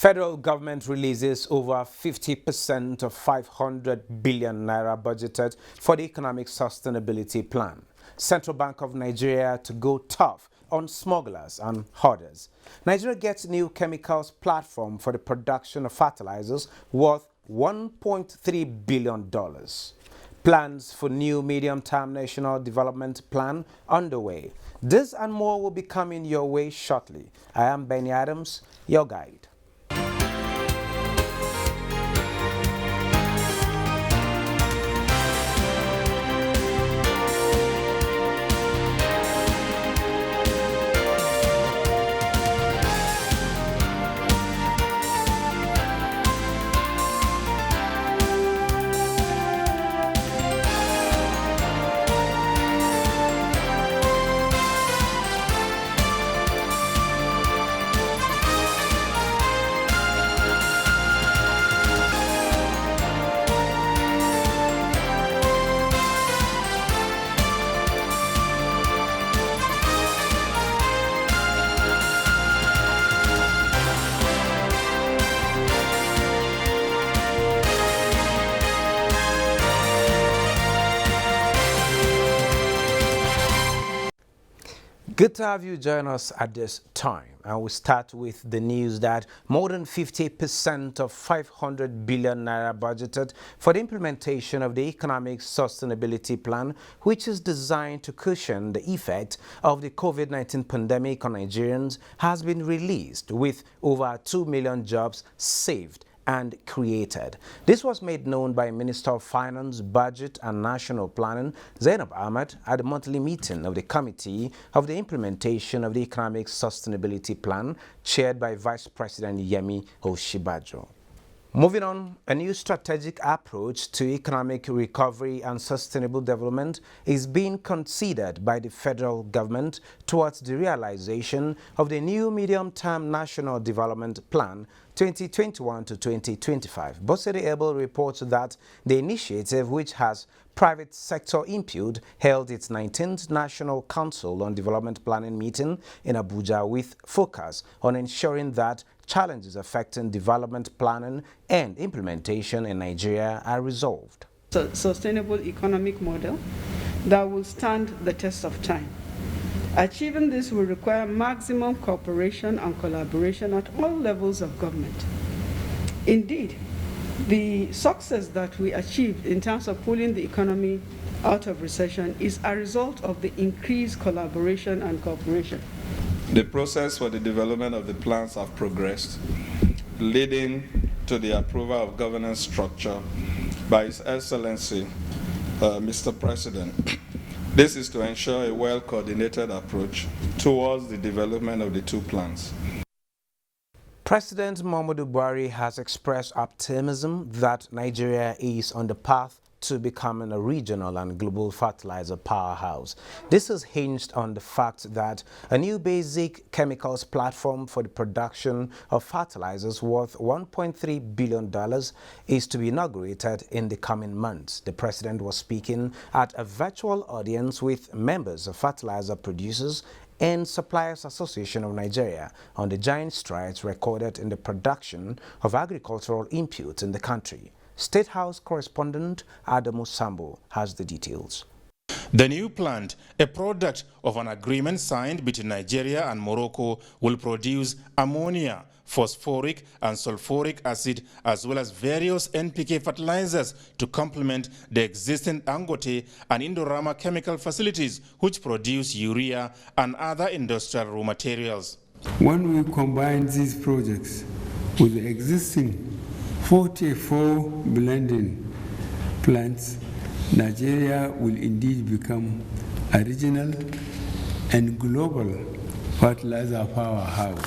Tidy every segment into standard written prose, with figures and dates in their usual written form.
Federal government releases over 50% of 500 billion naira budgeted for the economic sustainability plan. Central Bank of Nigeria to go tough on smugglers and hoarders. Nigeria gets new chemicals platform for the production of fertilizers worth $1.3 billion. Plans for new medium-term national development plan underway. This and more will be coming your way shortly. I am Benny Adams, your guide. Good to have you join us at this time, and we start with the news that more than 50% of 500 billion naira budgeted for the implementation of the economic sustainability plan, which is designed to cushion the effect of the COVID-19 pandemic on Nigerians, has been released, with over 2 million jobs saved and created. This was made known by Minister of Finance, Budget and National Planning, Zainab Ahmed, at the monthly meeting of the Committee of the Implementation of the Economic Sustainability Plan, chaired by Vice President Yemi Oshibajo. Moving on, a new strategic approach to economic recovery and sustainable development is being considered by the federal government towards the realization of the new medium-term National Development Plan 2021 to 2025. Bosere Abel reports that the initiative, which has private sector input, held its 19th National Council on Development Planning meeting in Abuja with focus on ensuring that challenges affecting development planning and implementation in Nigeria are resolved. Sustainable economic model that will stand the test of time. Achieving this will require maximum cooperation and collaboration at all levels of government. Indeed, the success that we achieved in terms of pulling the economy out of recession is a result of the increased collaboration and cooperation. The process for the development of the plans have progressed, leading to the approval of governance structure by His Excellency, Mr. President. This is to ensure a well-coordinated approach towards the development of the two plans. President Muhammadu Buhari has expressed optimism that Nigeria is on the path to becoming a regional and global fertilizer powerhouse. This is hinged on the fact that a new basic chemicals platform for the production of fertilizers worth $1.3 billion is to be inaugurated in the coming months. The president was speaking at a virtual audience with members of Fertilizer Producers and Suppliers Association of Nigeria on the giant strides recorded in the production of agricultural inputs in the country. State House correspondent Adamu Sambo has the details. The new plant, a product of an agreement signed between Nigeria and Morocco, will produce ammonia, phosphoric and sulfuric acid, as well as various NPK fertilizers to complement the existing Dangote and Indorama chemical facilities, which produce urea and other industrial raw materials. When we combine these projects with the existing 44 blending plants, Nigeria will indeed become a regional and global fertilizer powerhouse.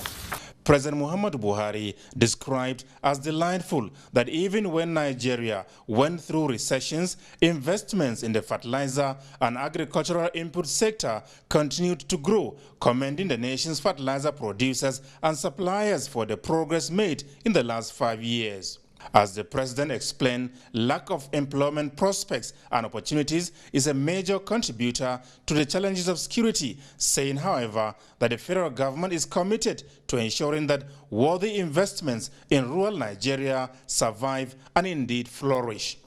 President Muhammadu Buhari described as delightful that even when Nigeria went through recessions, investments in the fertilizer and agricultural input sector continued to grow, commending the nation's fertilizer producers and suppliers for the progress made in the last 5 years. As the president explained, lack of employment prospects and opportunities is a major contributor to the challenges of security, saying, however, that the federal government is committed to ensuring that worthy investments in rural Nigeria survive and indeed flourish.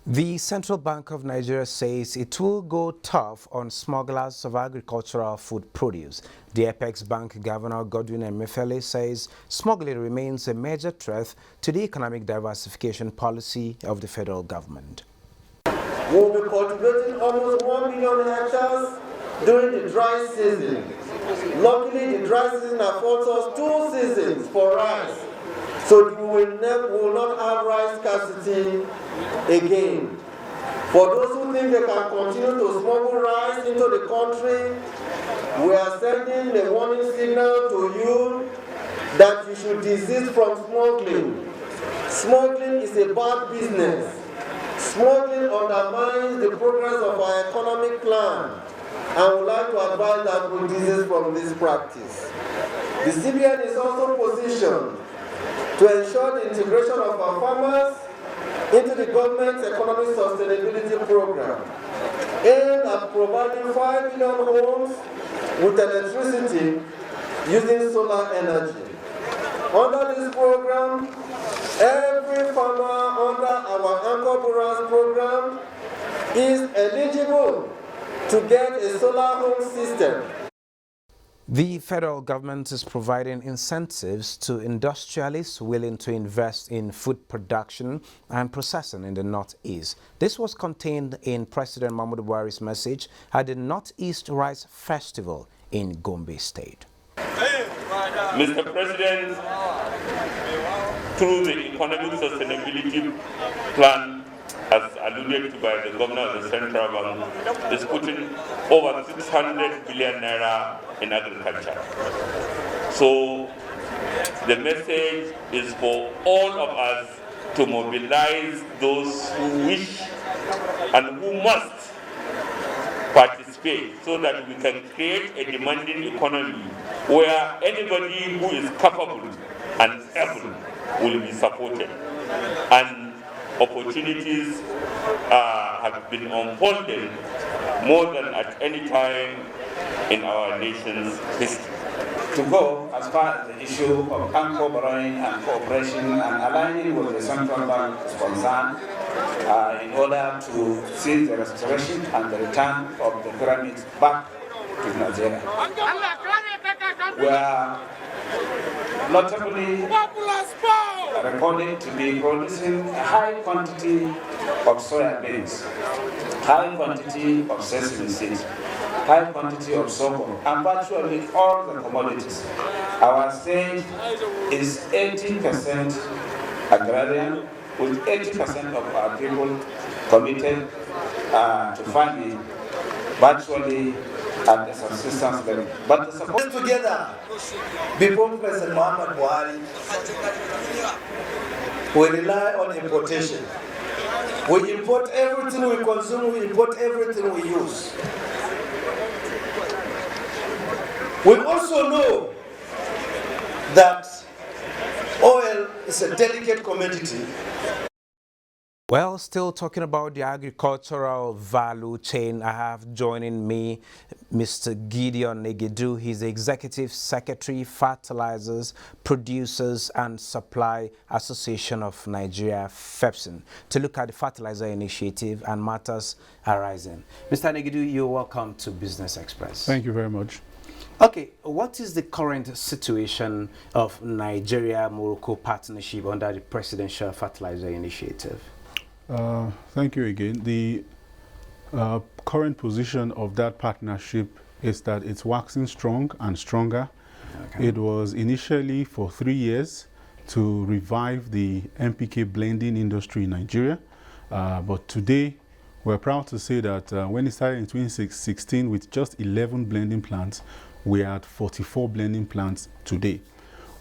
The Central Bank of Nigeria says it will go tough on smugglers of agricultural food produce. The Apex Bank Governor Godwin Emefiele says smuggling remains a major threat to the economic diversification policy of the federal government. We will be cultivating almost 1 million hectares during the dry season. Luckily, the dry season affords us 2 seasons for rice, so we will not have rice scarcity again. For those who think they can continue to smuggle rice into the country, we are sending a warning signal to you that you should desist from smuggling. Smuggling is a bad business. Smuggling undermines the progress of our economic plan, and we would like to advise that we desist from this practice. The CBN is also positioned to ensure the integration of our farmers into the government's economic sustainability program, aimed at providing 5 million homes with electricity using solar energy. Under this program, every farmer under our Anchor Borers program is eligible to get a solar home system. The federal government is providing incentives to industrialists willing to invest in food production and processing in the Northeast. This was contained in President Muhammadu Buhari's message at the Northeast Rice Festival in Gombe State. Mr. President, through the economic sustainability plan, as alluded to by the governor of the central bank, is putting over 600 billion naira in agriculture. So the message is for all of us to mobilize those who wish and who must participate so that we can create a demanding economy where anybody who is capable and able will be supported. And opportunities have been unfolding more than at any time in our nation's history. To go as far as the issue of anchor borrowing and cooperation and aligning with the central bank is concerned, in order to see the restoration and the return of the pyramids back to Nigeria. We are notably recorded to be producing a high quantity of soya beans, high quantity of sesame seeds, high quantity of sorghum, and virtually all the commodities. Our state is 80% agrarian, with 80% of our people committed to farming, virtually at the subsistence level. But the support Together, before President Muhammad Buhari, we rely on importation. We import everything we consume, we import everything we use. We also know that oil is a delicate commodity. Well, still talking about the agricultural value chain, I have joining me Mr. Gideon Negedu. He's the Executive Secretary, Fertilizers, Producers and Supply Association of Nigeria, FEPSIN, to look at the fertilizer initiative and matters arising. Mr. Negedu, you're welcome to Business Express. Thank you very much. Okay, what is the current situation of Nigeria-Morocco partnership under the Presidential Fertilizer Initiative? Thank you again. The current position of that partnership is that it's waxing strong and stronger. Okay. It was initially for 3 years to revive the NPK blending industry in Nigeria. But today, we're proud to say that when it started in 2016 with just 11 blending plants, we are at 44 blending plants today.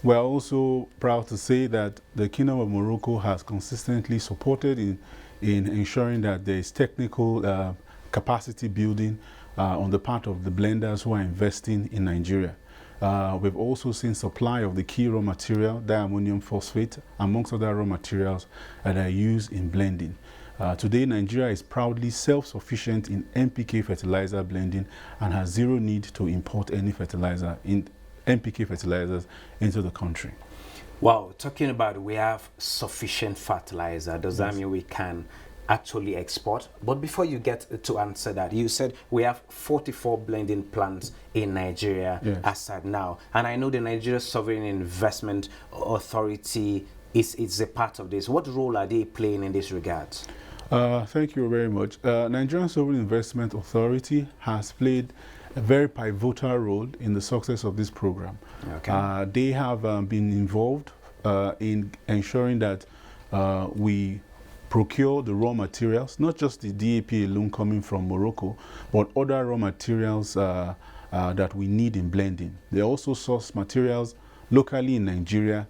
We're also proud to say that the Kingdom of Morocco has consistently supported in ensuring that there is technical capacity building on the part of the blenders who are investing in Nigeria. We've also seen supply of the key raw material, diammonium phosphate, amongst other raw materials that are used in blending. Today, Nigeria is proudly self-sufficient in NPK fertilizer blending and has zero need to import any fertilizer in NPK fertilizers into the country. Wow, talking about we have sufficient fertilizer, does that mean we can actually export? But before you get to answer that, you said we have 44 blending plants in Nigeria as at now. And I know the Nigeria Sovereign Investment Authority is a part of this. What role are they playing in this regard? Thank you very much. Nigerian Sovereign Investment Authority has played a very pivotal role in the success of this program. Okay. They have been involved in ensuring that we procure the raw materials, not just the DAP alone coming from Morocco, but other raw materials that we need in blending. They also source materials locally in Nigeria,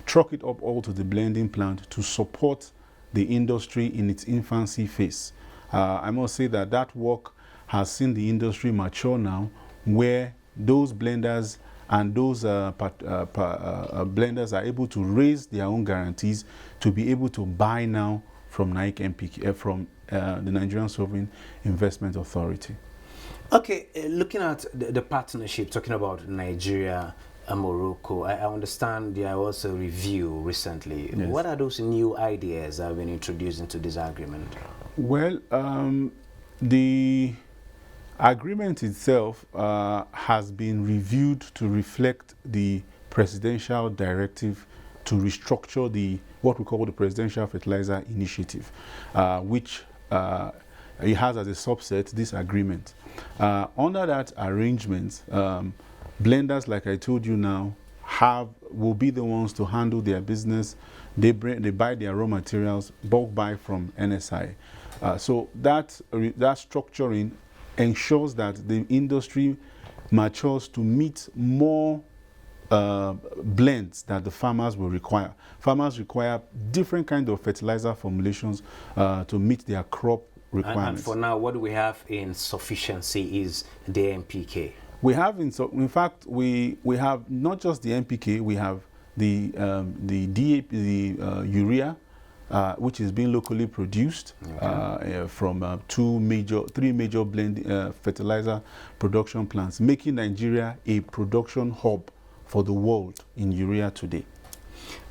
truck it up all to the blending plant to support the industry in its infancy phase. I must say that that work has seen the industry mature now, where those blenders and those blenders are able to raise their own guarantees to be able to buy now from the Nigerian Sovereign Investment Authority. Okay, looking at the partnership, talking about Nigeria and Morocco, I understand there was a review recently. Yes. What are those new ideas that have been introduced into this agreement? Well, the agreement itself has been reviewed to reflect the presidential directive to restructure what we call the Presidential Fertilizer Initiative, which it has as a subset this agreement. Under that arrangement, blenders, like I told you now, will be the ones to handle their business. They buy their raw materials, bulk buy from NSI. So that structuring ensures that the industry matures to meet more blends that the farmers will require. Farmers require different kinds of fertilizer formulations to meet their crop requirements. And for now, what we have in sufficiency is the NPK. We have, in fact, we have not just the NPK. We have the DAP, the urea, which is being locally produced from three major blend fertilizer production plants, making Nigeria a production hub for the world in urea today.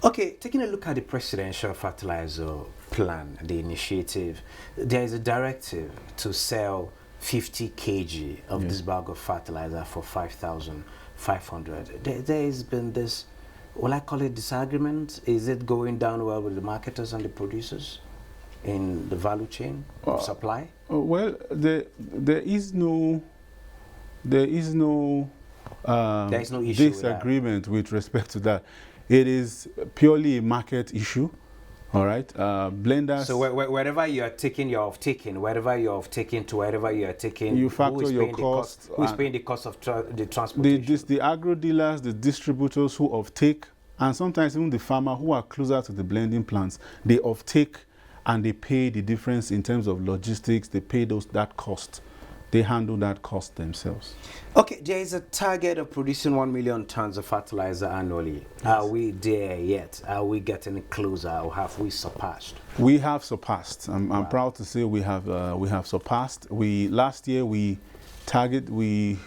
Okay, taking a look at the presidential fertilizer plan, the initiative, there is a directive to sell 50 kg of this bag of fertilizer for 5,500. There has been this, will I call it disagreement? Is it going down well with the marketers and the producers in the value chain of supply? Well, there is no issue disagreement with respect to that. It is purely a market issue. All right, blenders. So wherever you are taking, you're off taking. Wherever you're off taking to wherever you are taking, you factor your cost. Who is paying the cost of the transportation? The agro dealers, the distributors who off take, and sometimes even the farmer who are closer to the blending plants, they off take and they pay the difference in terms of logistics. They pay that cost. They handle that cost themselves. Okay, there is a target of producing 1 million tons of fertilizer annually. Yes. Are we there yet? Are we getting closer, or have we surpassed? We have surpassed. I'm proud to say we have surpassed. Last year we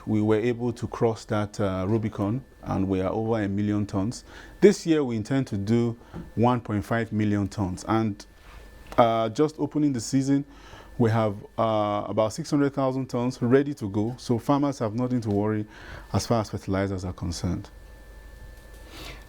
were able to cross that Rubicon, and we are over 1 million tons. This year we intend to do 1.5 million tons, and just opening the season, we have about 600,000 tons ready to go, so farmers have nothing to worry as far as fertilizers are concerned.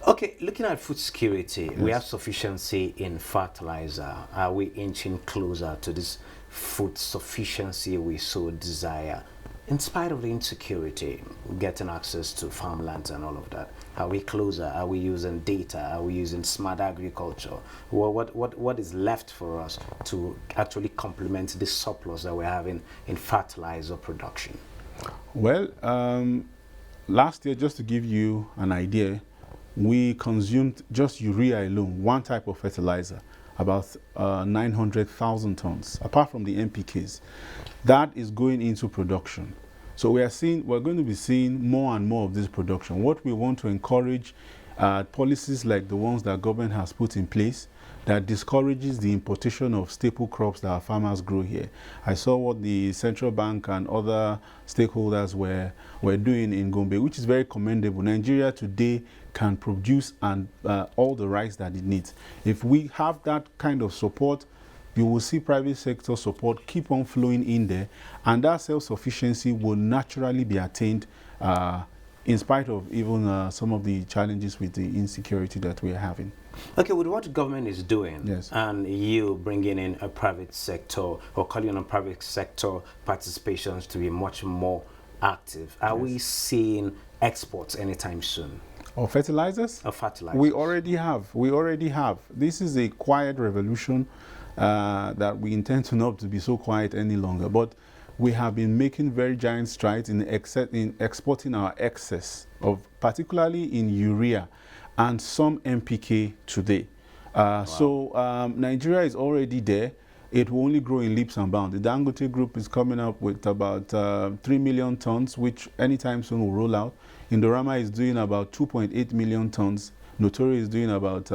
Okay, looking at food security, we have sufficiency in fertilizer. Are we inching closer to this food sufficiency we so desire? In spite of the insecurity, getting access to farmlands and all of that, are we closer? Are we using data? Are we using smart agriculture? Well, what is left for us to actually complement this surplus that we're having in fertilizer production? Well, last year, just to give you an idea, we consumed just urea alone, one type of fertilizer, about 900,000 tons, apart from the NPKs. That is going into production. So we're going to be seeing more and more of this production. What we want to encourage policies like the ones that government has put in place that discourages the importation of staple crops that our farmers grow here. I saw what the central bank and other stakeholders were doing in Gombe, which is very commendable. Nigeria today can produce all the rice that it needs. If we have that kind of support, you will see private sector support keep on flowing in there, and that self-sufficiency will naturally be attained in spite of even some of the challenges with the insecurity that we are having. Okay, with what the government is doing, yes, and you bringing in a private sector or calling on private sector participations to be much more active, are we seeing exports anytime soon? Of fertilizers? Of fertilizers. We already have. We already have. This is a quiet revolution that we intend to not to be so quiet any longer. But we have been making very giant strides in exporting our excess of, particularly in urea and some NPK today. Wow. So Nigeria is already there. It will only grow in leaps and bounds. The Dangote Group is coming up with about 3 million tons, which anytime soon will roll out. Indorama is doing about 2.8 million tons. Notori is doing about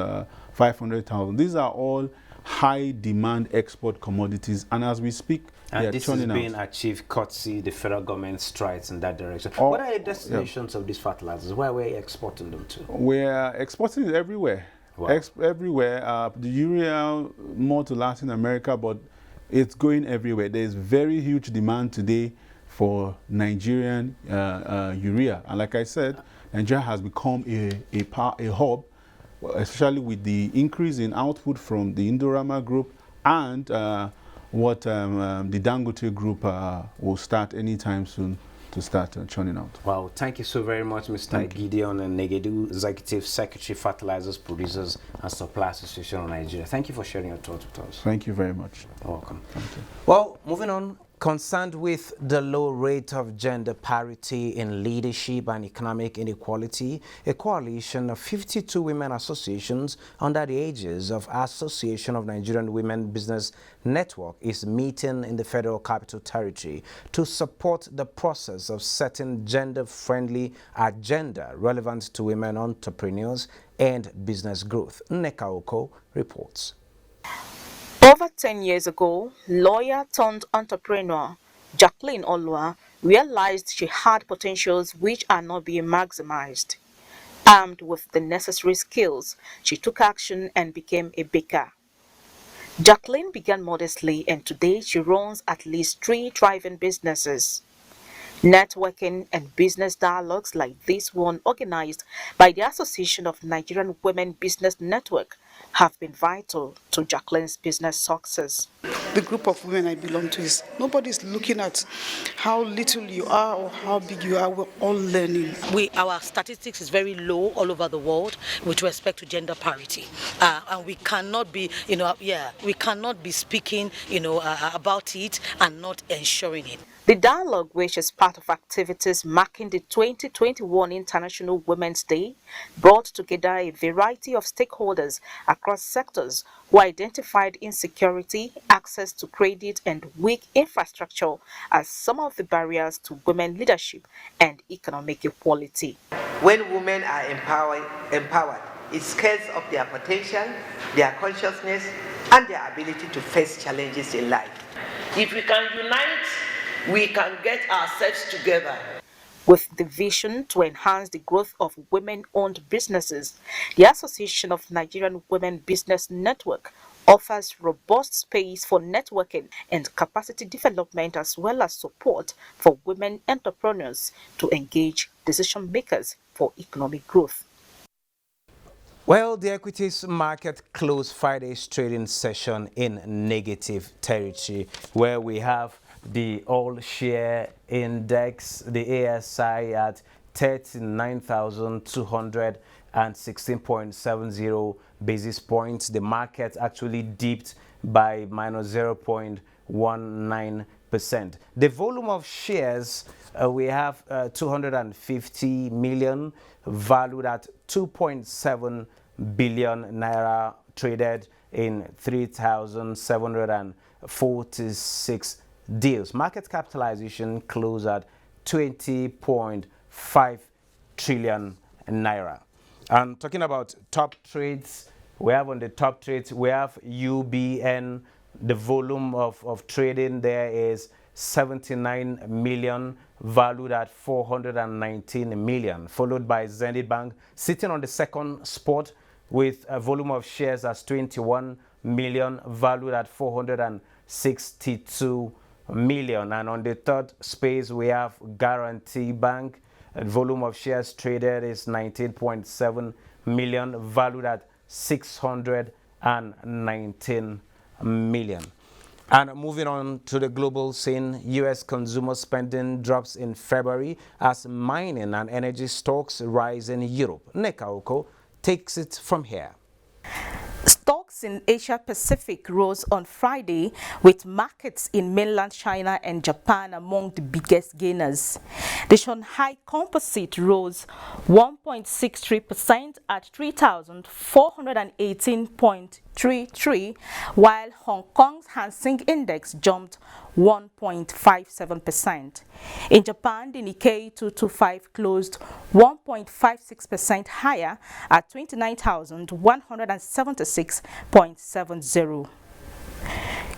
500,000. These are all high demand export commodities, and as we speak, and this is being achieved courtesy the federal government strides in that direction. What are the destinations of these fertilizers? Where are we exporting them to? We're exporting it everywhere. Wow. Everywhere. The urea more to Latin America, but it's going everywhere. There's very huge demand today for Nigerian urea, and like I said, Nigeria has become a hub, especially with the increase in output from the Indorama Group and what the Dangote Group will start anytime soon to start churning out. Wow, thank you so very much, Mr. Gideon and Negedu, Executive Secretary, Fertilizers, Producers and Supply Association of Nigeria. Thank you for sharing your thoughts with us. Thank you very much. You're welcome. Thank you. Well, moving on. Concerned with the low rate of gender parity in leadership and economic inequality, a coalition of 52 women associations under the aegis of Association of Nigerian Women Business Network is meeting in the Federal Capital Territory to support the process of setting gender-friendly agenda relevant to women entrepreneurs and business growth. Nneka Oko reports. Over 10 years ago, lawyer-turned-entrepreneur Jacqueline Olua realized she had potentials which are not being maximized. Armed with the necessary skills, she took action and became a baker. Jacqueline began modestly, and today she runs at least 3 thriving businesses. Networking and business dialogues like this one organized by the Association of Nigerian Women Business Network have been vital to Jacqueline's business success. The group of women I belong to is nobody's looking at how little you are or how big you are. We're all learning. Our statistics is very low all over the world with respect to gender parity, and we cannot be, we cannot be speaking, about it and not ensuring it. The dialogue, which is part of activities marking the 2021 International Women's Day, brought together a variety of stakeholders across sectors who identified insecurity, access to credit, and weak infrastructure as some of the barriers to women leadership and economic equality. When women are empowered, it scales up their potential, their consciousness, and their ability to face challenges in life. If we can unite, we can get ourselves together. With the vision to enhance the growth of women-owned businesses, the Association of Nigerian Women Business Network offers robust space for networking and capacity development, as well as support for women entrepreneurs to engage decision makers for economic growth. Well, the equities market closed Friday's trading session in negative territory, where we have the all-share index, the ASI, at 39,216.70 basis points. The market actually dipped by minus 0.19%. The volume of shares, we have 250 million, valued at 2.7 billion naira, traded in 3,746 deals. Market capitalization closed at 20.5 trillion naira. And talking about top trades, we have on the top trades, we have UBN. The volume of trading there is 79 million, valued at 419 million, followed by Zenith Bank sitting on the second spot with a volume of shares as 21 million, valued at 462 million. And on the third space, we have Guarantee Bank. A volume of shares traded is 19.7 million, valued at 619 million. And moving on to the global scene, U.S. consumer spending drops in February as mining and energy stocks rise in Europe. Neka Oko takes it from here. Stocks in Asia Pacific rose on Friday, with markets in mainland China and Japan among the biggest gainers. The Shanghai Composite rose 1.63% at 3,418.33, while Hong Kong's Hang Seng Index jumped 1.57%. In Japan, the Nikkei 225 closed 1.56% higher at 29,176.70.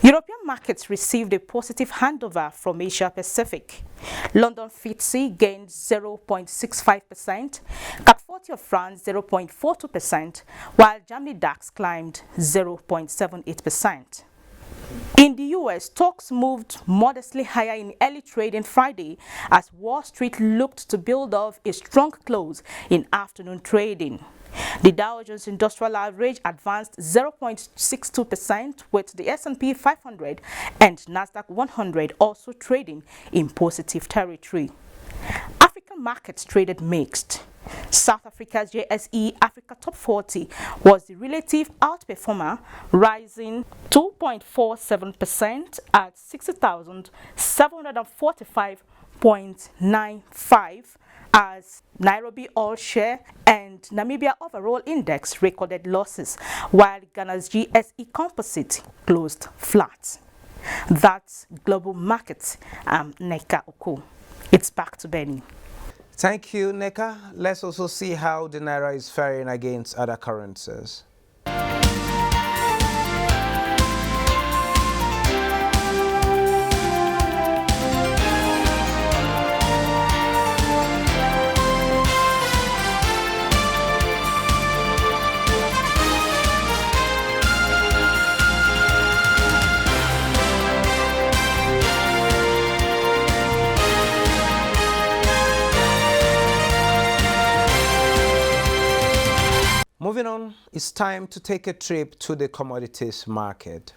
European markets received a positive handover from Asia Pacific. London FTSE gained 0.65%, CAC 40 of France 0.42%, while Germany DAX climbed 0.78%. In the U.S., stocks moved modestly higher in early trading Friday as Wall Street looked to build off a strong close in afternoon trading. The Dow Jones Industrial Average advanced 0.62%, with the S&P 500 and Nasdaq 100 also trading in positive territory. African markets traded mixed. South Africa's JSE Africa Top 40 was the relative outperformer, rising 2.47% at 60,745.95, as Nairobi All Share and Namibia Overall Index recorded losses, while Ghana's GSE Composite closed flat. That's global markets. I'm Neka Oko. It's back to Benny. Thank you, Neka. Let's also see how the Naira is faring against other currencies. Moving on, it's time to take a trip to the commodities market.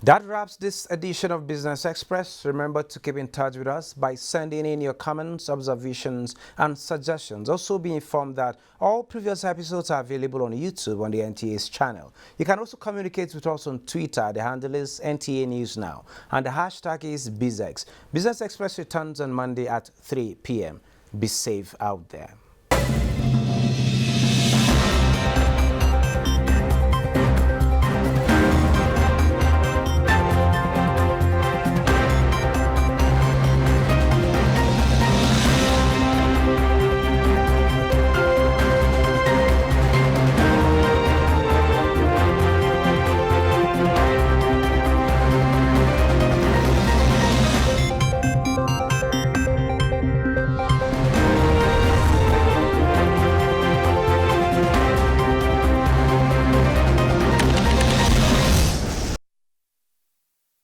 That wraps this edition of Business Express. Remember to keep in touch with us by sending in your comments, observations, and suggestions. Also be informed that all previous episodes are available on YouTube on the NTA's channel. You can also communicate with us on Twitter. The handle is NTA News Now, and the hashtag is BizX. Business Express returns on Monday at 3 p.m. Be safe out there.